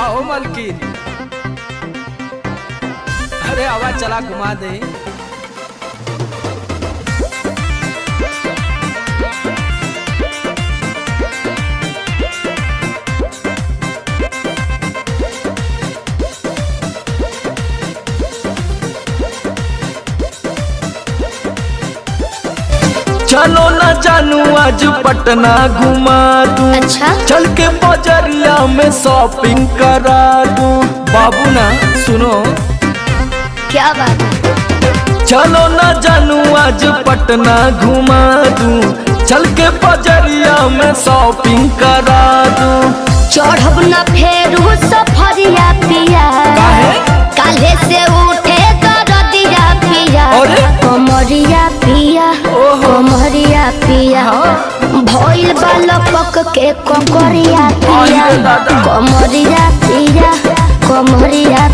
हाँ ओ मलकिन, अरे आवाज चला घुमा दे। चलो ना जानू आज पटना घुमा दूं। अच्छा? चल के बजरिया में शॉपिंग करा दूं। बाबू ना सुनो, क्या बात है? चलो ना जानू आज पटना घुमा दूं। चल के बजरिया में शॉपिंग करा दूं। चढ़ब न फेरू सफरिया पिया, काले से उठे दरदिया पिया। अरे? कमरिया पिया, कमरिया पिया, भइल बालपक के ककरिया पिया। अरे दादा। कमरिया पिया, कमरिया